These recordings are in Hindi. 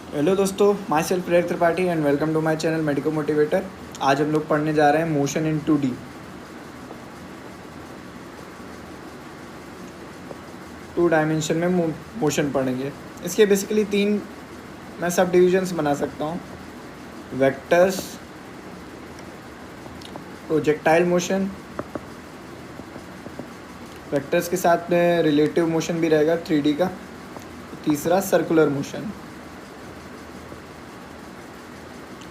हेलो दोस्तों, myself Prerak Tripathi and welcome to my channel Medico Motivator. आज हम लोग पढ़ने जा रहे हैं motion in 2D। Two dimension में मोशन पढ़ेंगे। इसके बेसिकली तीन मैं सब डिविजन्स बना सकता हूँ: वेक्टर्स, प्रोजेक्टाइल मोशन, वेक्टर्स के साथ में रिलेटिव मोशन भी रहेगा 3D का, तीसरा सर्कुलर मोशन।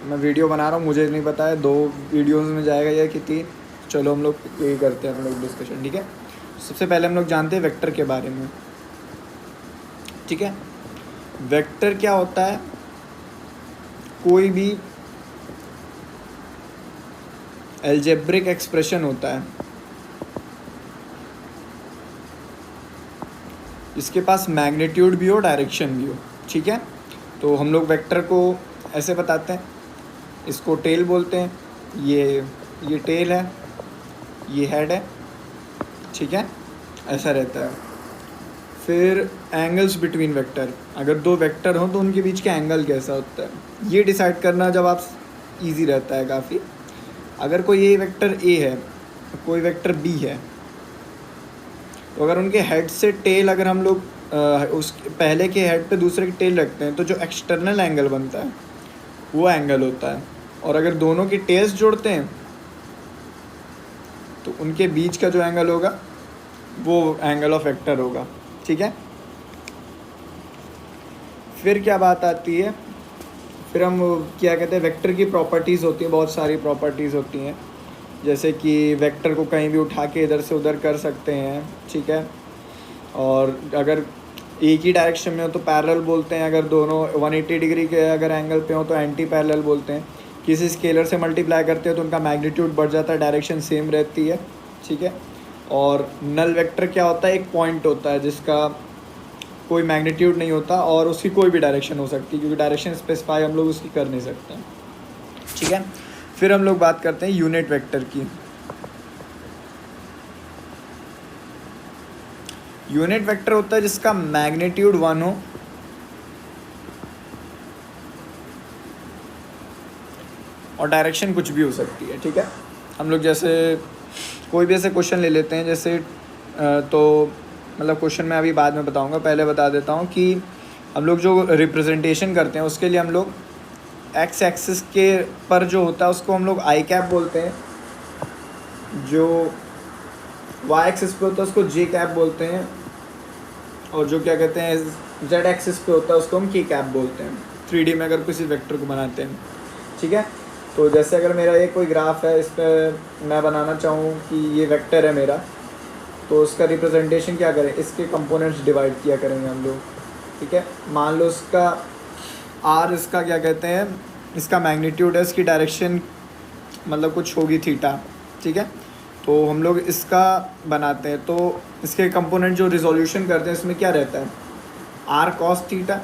मैं वीडियो बना रहा हूँ, मुझे नहीं पता है 2 वीडियोस में जाएगा या कि 3। चलो हम लोग यही करते हैं, हम लोग डिस्कशन। ठीक है, सबसे पहले हम लोग जानते हैं वेक्टर के बारे में। ठीक है, वेक्टर क्या होता है? कोई भी अलजेब्रिक एक्सप्रेशन होता है जिसके पास मैग्नीट्यूड भी हो, डायरेक्शन भी हो। ठीक है, तो हम लोग वेक्टर को ऐसे बताते हैं, इसको टेल बोलते हैं। ये टेल है, ये हेड है। ठीक है, ऐसा रहता है। फिर एंगल्स बिटवीन वेक्टर, अगर 2 वेक्टर हों तो उनके बीच का एंगल कैसा होता है, ये डिसाइड करना जब आप इजी रहता है काफ़ी। अगर कोई ये वेक्टर ए है, कोई वेक्टर बी है, तो अगर उनके हेड से टेल, अगर हम लोग उस पहले के हेड पे दूसरे की टेल रखते हैं तो जो एक्सटर्नल एंगल बनता है वो एंगल होता है। और अगर दोनों की टेल्स जोड़ते हैं तो उनके बीच का जो एंगल होगा वो एंगल ऑफ वेक्टर होगा। ठीक है, फिर क्या बात आती है? फिर हम क्या कहते हैं, वेक्टर की प्रॉपर्टीज़ होती हैं, बहुत सारी प्रॉपर्टीज़ होती हैं। जैसे कि वेक्टर को कहीं भी उठा के इधर से उधर कर सकते हैं। ठीक है, और अगर एक ही डायरेक्शन में हो तो पैरेलल बोलते हैं, अगर दोनों 180 डिग्री के अगर एंगल पे हो तो एंटी पैरेलल बोलते हैं। किसी स्केलर से मल्टीप्लाई करते हो तो उनका मैग्नीट्यूड बढ़ जाता है, डायरेक्शन सेम रहती है। ठीक है, और नल वेक्टर क्या होता है? एक पॉइंट होता है जिसका कोई मैग्नीट्यूड नहीं होता और उसकी कोई भी डायरेक्शन हो सकती है, क्योंकि डायरेक्शन स्पेसिफाई हम लोग उसकी कर नहीं सकते हैं। ठीक है, फिर हम लोग बात करते हैं यूनिट वेक्टर की। यूनिट वेक्टर होता है जिसका मैग्नीट्यूड 1 हो और डायरेक्शन कुछ भी हो सकती है। ठीक है, हम लोग जैसे कोई भी ऐसे क्वेश्चन ले लेते हैं, जैसे तो मतलब क्वेश्चन मैं अभी बाद में बताऊंगा, पहले बता देता हूँ कि हम लोग जो रिप्रेजेंटेशन करते हैं उसके लिए हम लोग एक्स एक्सिस के पर जो होता है उसको हम लोग आई कैप बोलते हैं, जो वाई एक्सिस पे होता है उसको जे कैप बोलते हैं, और जो क्या कहते हैं जेड एक्सिस पे होता है उसको हम के कैप बोलते हैं 3D में अगर किसी वेक्टर को बनाते हैं। ठीक है, तो जैसे अगर मेरा ये कोई ग्राफ है, इस पर मैं बनाना चाहूँ कि ये वेक्टर है मेरा, तो उसका रिप्रेजेंटेशन क्या करें, इसके कंपोनेंट्स डिवाइड किया करेंगे हम लोग। ठीक है, मान लो इसका आर, इसका क्या कहते हैं, इसका मैग्नीट्यूड है, इसकी डायरेक्शन मतलब कुछ होगी थीटा। ठीक है, तो हम लोग इसका बनाते हैं, तो इसके कंपोनेंट जो रिजोल्यूशन करते हैं इसमें क्या रहता है, आर कॉस थीटा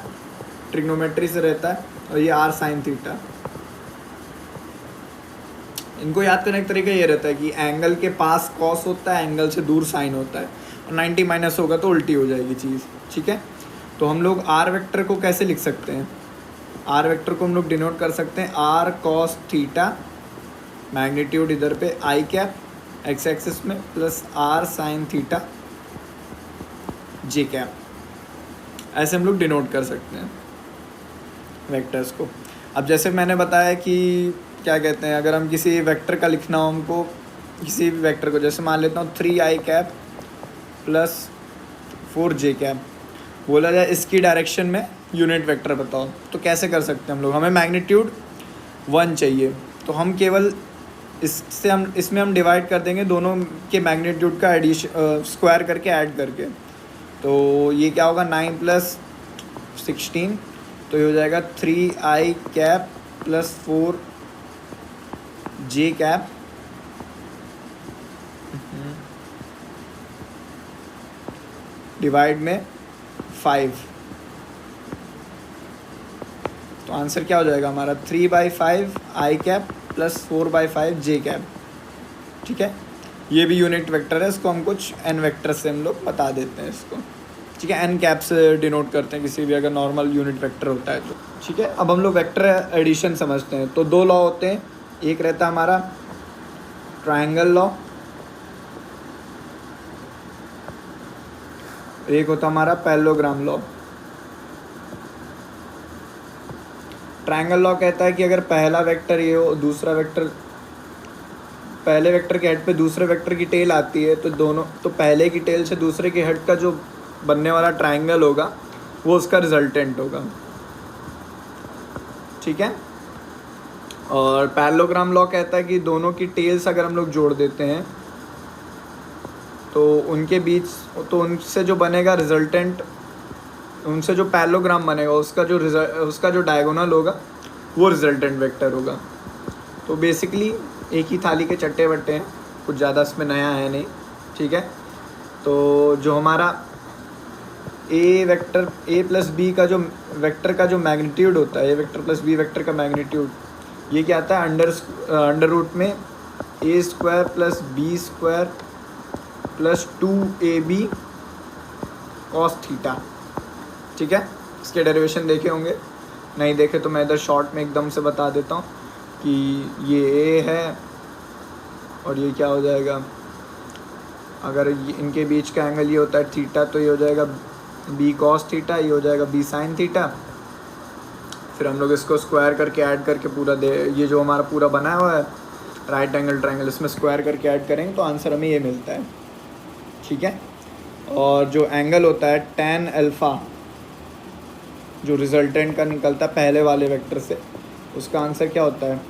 ट्रिग्नोमेट्री से रहता है, और ये आर साइन थीटा। इनको याद करने का तरीका ये रहता है कि एंगल के पास कॉस होता है, एंगल से दूर साइन होता है, और 90 माइनस होगा तो उल्टी हो जाएगी चीज़। ठीक है, तो हम लोग आर वेक्टर को कैसे लिख सकते हैं? आर वेक्टर को हम लोग डिनोट कर सकते हैं आर कॉस थीटा, मैग्नीट्यूड इधर पे आई कैप एक्स एक्सिस में, plus r sine theta j cap. ऐसे हम लोग डिनोट कर सकते हैं वेक्टर्स को। अब जैसे मैंने बताया कि क्या कहते हैं, अगर हम किसी वेक्टर का लिखना हो हमको, किसी भी वेक्टर को, जैसे मान लेता हूँ 3 आई कैप प्लस 4 जे कैप, बोला जाए इसकी डायरेक्शन में यूनिट वेक्टर बताओ, तो कैसे कर सकते हैं हम लोग? हमें मैग्नीट्यूड 1 चाहिए, तो हम केवल इसमें हम डिवाइड कर देंगे दोनों के मैग्नीट्यूड का स्क्वायर करके ऐड करके। तो ये क्या होगा, 9 + 16, तो ये हो जाएगा 3 आई कैप प्लस 4 जे कैप डिवाइड में 5। तो आंसर क्या हो जाएगा हमारा, 3/5 आई कैप प्लस 4/5 जे कैप। ठीक है, ये भी यूनिट वेक्टर है, इसको हम कुछ एन वेक्टर से हम लोग बता देते हैं इसको। ठीक है, एन कैप से डिनोट करते हैं किसी भी अगर नॉर्मल यूनिट वेक्टर होता है तो। ठीक है। अब हम लोग वेक्टर एडिशन समझते हैं। तो दो लॉ होते हैं, एक रहता है हमारा ट्रायंगल लॉ, एक होता हमारा पैरेललोग्राम लॉ। ट्रायंगल लॉ कहता है कि अगर पहला वेक्टर ये हो, दूसरा वेक्टर, पहले वेक्टर के हेड पे दूसरे वेक्टर की टेल आती है, तो पहले की टेल से दूसरे के हेड का जो बनने वाला ट्रायंगल होगा वो उसका रिजल्टेंट होगा। ठीक है। और पैरेललोग्राम लॉ कहता है कि दोनों की टेल्स अगर हम लोग जोड़ देते हैं तो उनके बीच, तो उनसे जो बनेगा रिजल्टेंट, उनसे जो पैरेललोग्राम बनेगा उसका जो डायगोनल होगा वो रिजल्टेंट वेक्टर होगा। तो बेसिकली एक ही थाली के चट्टे बट्टे हैं, कुछ ज़्यादा इसमें नया है नहीं। ठीक है। तो जो हमारा A vector, A plus B का जो वेक्टर का जो मैग्नीट्यूड होता है, A vector plus B vector का मैग्नीट्यूड, ये क्या आता है अंडर रूट में A square plus B square plus 2ab cos theta. ठीक है। इसके डेरिवेशन देखे होंगे, नहीं देखे तो मैं इधर शॉर्ट में एकदम से बता देता हूँ कि ये ए है और ये क्या हो जाएगा, अगर इनके बीच का एंगल ये होता है थीटा, तो ये हो जाएगा बी कॉस थीटा, ये हो जाएगा बी साइन थीटा। फिर हम लोग इसको स्क्वायर करके ऐड करके पूरा ये जो हमारा पूरा बना हुआ है राइट एंगल ट्रायंगल, इसमें स्क्वायर करके ऐड करेंगे तो आंसर हमें ये मिलता है। ठीक है। और जो एंगल होता है tan अल्फ़ा, जो रिजल्टेंट का निकलता है पहले वाले वेक्टर से, उसका आंसर क्या होता है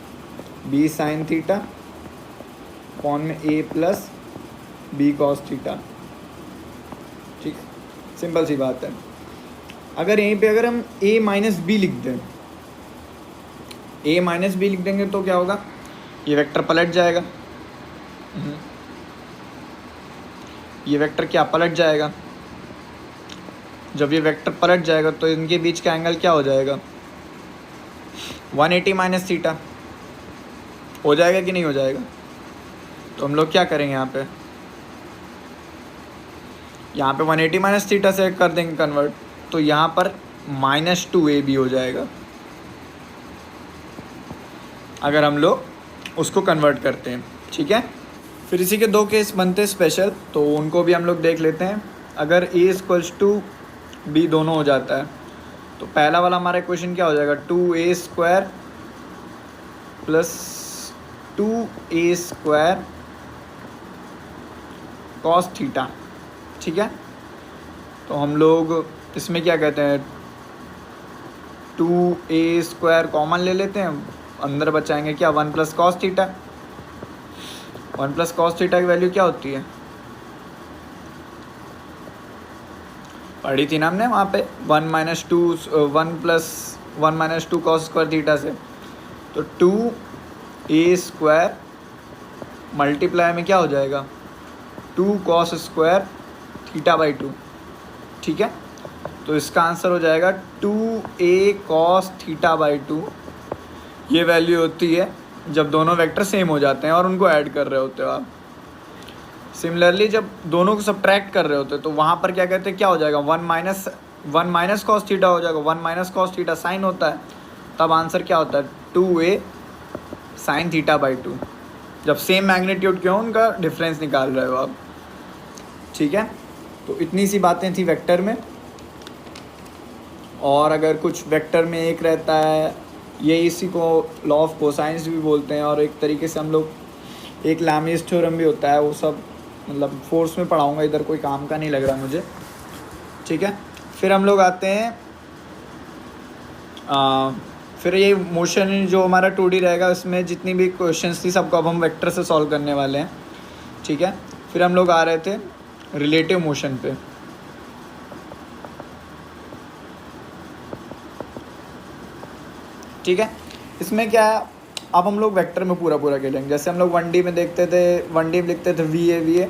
बी साइन थीटा अपॉन में ए प्लस बी कॉस थीटा। ठीक है। सिंपल सी बात है। अगर यहीं पे अगर हम a माइनस बी लिख दें, a माइनस बी लिख देंगे तो क्या होगा, ये वेक्टर पलट जाएगा। ये वेक्टर क्या पलट जाएगा, जब ये वेक्टर पलट जाएगा तो इनके बीच का एंगल क्या हो जाएगा 180 माइनस थीटा हो जाएगा कि नहीं हो जाएगा। तो हम लोग क्या करेंगे यहाँ पे 180 माइनस थीटा से कर देंगे कन्वर्ट, तो यहाँ पर -2ab हो जाएगा अगर हम लोग उसको कन्वर्ट करते हैं। ठीक है। फिर इसी के दो केस बनते हैं स्पेशल, तो उनको भी हम लोग देख लेते हैं। अगर a = b दोनों हो जाता है तो पहला वाला हमारा इक्वेशन क्या हो जाएगा 2a² plus 2a² cos theta. ठीक है। तो हम लोग इसमें क्या कहते हैं 2a² कॉमन ले लेते हैं, अंदर बचाएंगे क्या 1 plus cos theta. 1 plus cos theta की वैल्यू क्या होती है, पढ़ी थी ना हमने वहाँ पे 1 - 2 कॉस स्क्वायर थीटा से। तो 2a² मल्टीप्लाई में क्या हो जाएगा 2 कॉस स्क्वायर थीटा बाई 2। ठीक है। तो इसका आंसर हो जाएगा 2a कॉस थीटा बाई 2। ये वैल्यू होती है जब दोनों वेक्टर सेम हो जाते हैं और उनको ऐड कर रहे होते हो आप। सिमिलरली जब दोनों को सब्ट्रैक्ट कर रहे होते हैं तो वहाँ पर क्या कहते हैं, क्या हो जाएगा 1 माइनस कॉस थीटा हो जाएगा। 1 माइनस कॉस थीटा साइन होता है, तब आंसर क्या होता है 2a साइन थीटा बाई 2। जब सेम मैग्नीट्यूड के हो उनका डिफरेंस निकाल रहे हो आप। ठीक है। तो इतनी सी बातें थी वेक्टर में। और अगर कुछ वेक्टर में एक रहता है, ये इसी को लॉ ऑफ कोसाइंस भी बोलते हैं, और एक तरीके से हम लोग एक लामीज थ्योरम भी होता है, वो सब मतलब फोर्स में पढ़ाऊँगा, इधर कोई काम का नहीं लग रहा मुझे। ठीक है। फिर हम लोग आते हैं फिर ये मोशन जो हमारा 2D रहेगा, इसमें जितनी भी क्वेश्चंस थी सबको अब हम वेक्टर से सॉल्व करने वाले हैं। ठीक है। फिर हम लोग आ रहे थे रिलेटिव मोशन पे। ठीक है। इसमें क्या है, अब हम लोग वेक्टर में पूरा खेलेंगे। जैसे हम लोग 1D में देखते थे, 1D में लिखते थे VA,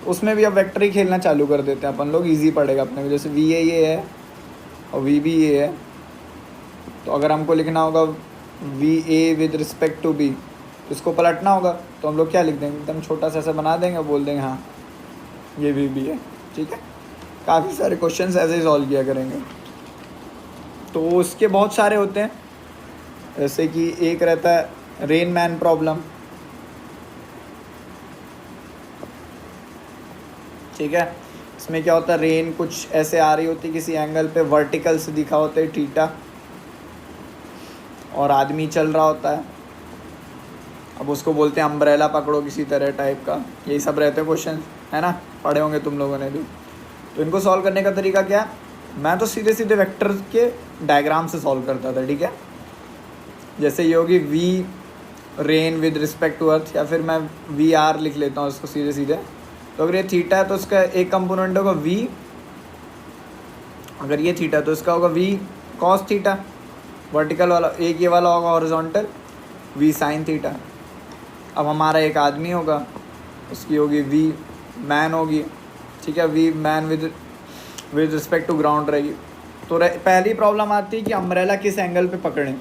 उसमें भी अब वेक्टर ही खेलना चालू कर देते हैं अपन लोग, इजी पड़ेगा अपने को। जैसे VA ये है और VB ये है, तो अगर हमको लिखना होगा VA with respect to B, इसको पलटना होगा, तो हम लोग क्या लिख देंगे, एकदम छोटा सा ऐसा बना देंगे और बोल देंगे हाँ ये VB है। ठीक है। काफ़ी सारे क्वेश्चन ऐसे ही सॉल्व किया करेंगे। तो उसके बहुत सारे होते हैं, जैसे कि एक रहता है रेन मैन प्रॉब्लम, ठीक है। इसमें क्या होता है, रेन कुछ ऐसे आ रही होती है किसी एंगल पे, वर्टिकल से दिखा होता है थीटा, और आदमी चल रहा होता है। अब उसको बोलते हैं अम्ब्रेला पकड़ो किसी तरह टाइप का, यही सब रहते हैं क्वेश्चन, है ना, पढ़े होंगे तुम लोगों ने भी। तो इनको सॉल्व करने का तरीका क्या है, मैं तो सीधे सीधे वेक्टर के डायग्राम से सॉल्व करता था, ठीक है। जैसे ये होगी v rain with respect to earth, या फिर मैं वी आर लिख लेता हूँ इसको सीधे सीधे। तो अगर ये थीटा है तो इसका एक कंपोनेंट होगा वी, अगर ये थीटा तो इसका होगा वी कॉस थीटा, वर्टिकल वाला, एक ये वाला होगा हॉरिजॉन्टल वी साइन थीटा। अब हमारा एक आदमी होगा, उसकी होगी वी मैन होगी, ठीक है, v man with respect to ground रहेगी। तो पहली प्रॉब्लम आती है कि अम्ब्रेला किस एंगल पे पकड़ें।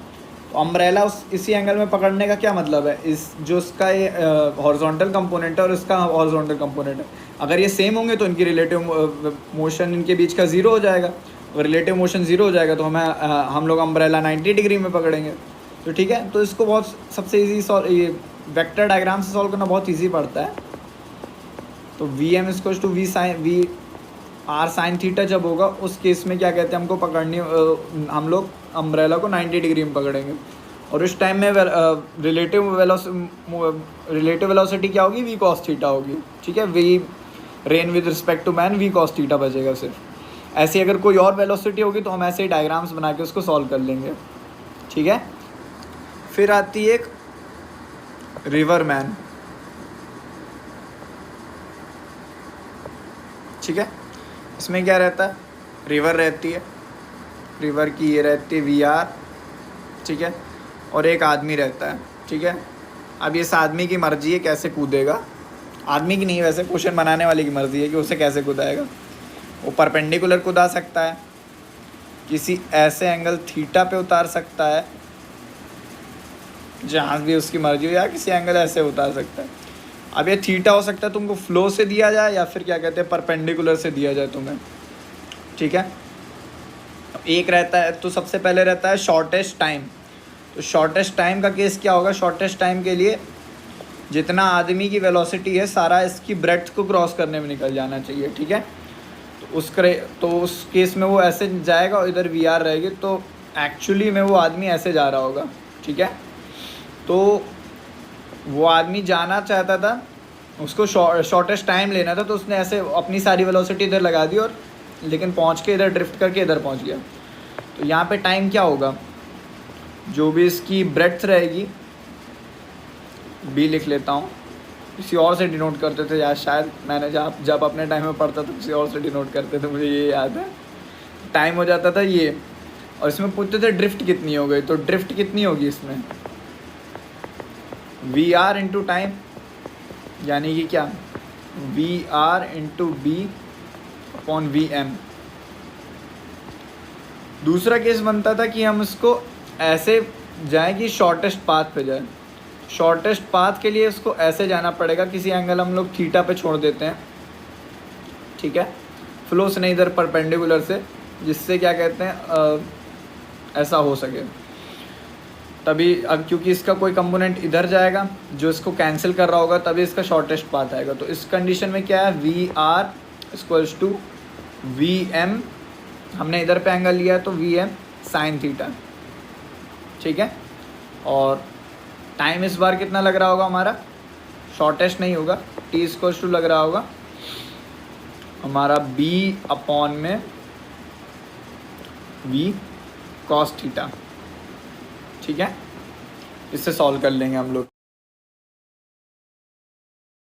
तो अम्ब्रेला इसी एंगल में पकड़ने का क्या मतलब है, इस जो उसका ये हॉरिजॉन्टल कंपोनेंट है और इसका हॉरिजॉन्टल कंपोनेंट है, अगर ये सेम होंगे तो इनकी रिलेटिव मोशन इनके बीच का ज़ीरो हो जाएगा। अगर रिलेटिव मोशन ज़ीरो हो जाएगा तो हम लोग अम्ब्रेला 90 डिग्री में पकड़ेंगे। तो ठीक है, तो इसको बहुत सबसे ईजी ये वेक्टर डायग्राम से सॉल्व करना बहुत ईजी पड़ता है। तो v m equals to v r sine theta जब होगा उस केस में क्या कहते हैं, हमको पकड़नी हम लोग अम्ब्रेला को 90 डिग्री में पकड़ेंगे, और इस टाइम में रिलेटिव वेलोसिटी क्या होगी, वी कॉस थीटा होगी, ठीक है। V rain with respect to man v cos theta बचेगा सिर्फ। ऐसी अगर कोई और वेलोसिटी होगी तो हम ऐसे ही डायग्राम्स बना के उसको सॉल्व कर लेंगे, ठीक है। फिर आती है एक रिवर मैन, ठीक है। इसमें क्या रहता है, रिवर रहती है, रिवर की ये रहती है वी आर, ठीक है, और एक आदमी रहता है, ठीक है। अब इस आदमी की मर्जी है कैसे कूदेगा, आदमी की नहीं, वैसे क्वेश्चन बनाने वाले की मर्जी है कि उसे कैसे कूदाएगा। वो परपेंडिकुलर कूदा सकता है, किसी ऐसे एंगल थीटा पे उतार सकता है जहाँ भी उसकी मर्जी हो, या किसी एंगल ऐसे उतार सकता है। अब ये थीटा हो सकता है तुमको फ्लो से दिया जाए या फिर क्या कहते हैं परपेंडिकुलर से दिया जाए तुम्हें, ठीक है। एक रहता है, तो सबसे पहले रहता है शॉर्टेस्ट टाइम। तो शॉर्टेस्ट टाइम का केस क्या होगा, शॉर्टेस्ट टाइम के लिए जितना आदमी की वेलोसिटी है सारा इसकी ब्रेड्थ को क्रॉस करने में निकल जाना चाहिए, ठीक है। तो उस केस में वो ऐसे जाएगा और इधर वी आर रहेगी, तो एक्चुअली में वो आदमी ऐसे जा रहा होगा, ठीक है। तो वो आदमी जाना चाहता था, उसको शॉर्टेस्ट टाइम लेना था, तो उसने ऐसे अपनी सारी वेलोसिटी इधर लगा दी, और लेकिन पहुंच के इधर ड्रिफ्ट करके इधर पहुंच गया। तो यहाँ पे टाइम क्या होगा, जो भी इसकी ब्रेड्थ रहेगी, बी लिख लेता हूँ, किसी और से डिनोट करते थे यार, शायद मैंने जब अपने टाइम में पढ़ता था किसी और से डिनोट करते थे, मुझे ये याद है। टाइम हो जाता था ये, और इसमें पूछते थे ड्रिफ्ट कितनी हो गई, तो ड्रिफ्ट कितनी होगी इसमें, वी आर इंटू टाइम, यानी कि क्या, v r into b upon v m. दूसरा केस बनता था कि हम इसको ऐसे जाए कि शॉर्टेस्ट पाथ पे जाए। शॉर्टेस्ट पाथ के लिए इसको ऐसे जाना पड़ेगा, किसी एंगल हम लोग थीटा पे छोड़ देते हैं, ठीक है, फ्लो से नहीं, इधर परपेंडिकुलर से, जिससे क्या कहते हैं ऐसा हो सके। तभी अब क्योंकि इसका कोई कंपोनेंट इधर जाएगा जो इसको कैंसिल कर रहा होगा, तभी इसका शॉर्टेस्ट पाथ आएगा। तो इस कंडीशन में क्या है, v r equals to v m, हमने इधर पे एंगल लिया है तो वी एम साइन थीटा, ठीक है। और टाइम इस बार कितना लग रहा होगा हमारा, शॉर्टेस्ट नहीं होगा, टी इक्वल्स टू लग रहा होगा हमारा बी अपॉन में वी कॉस थीटा, ठीक है। इससे सॉल्व कर लेंगे हम लोग।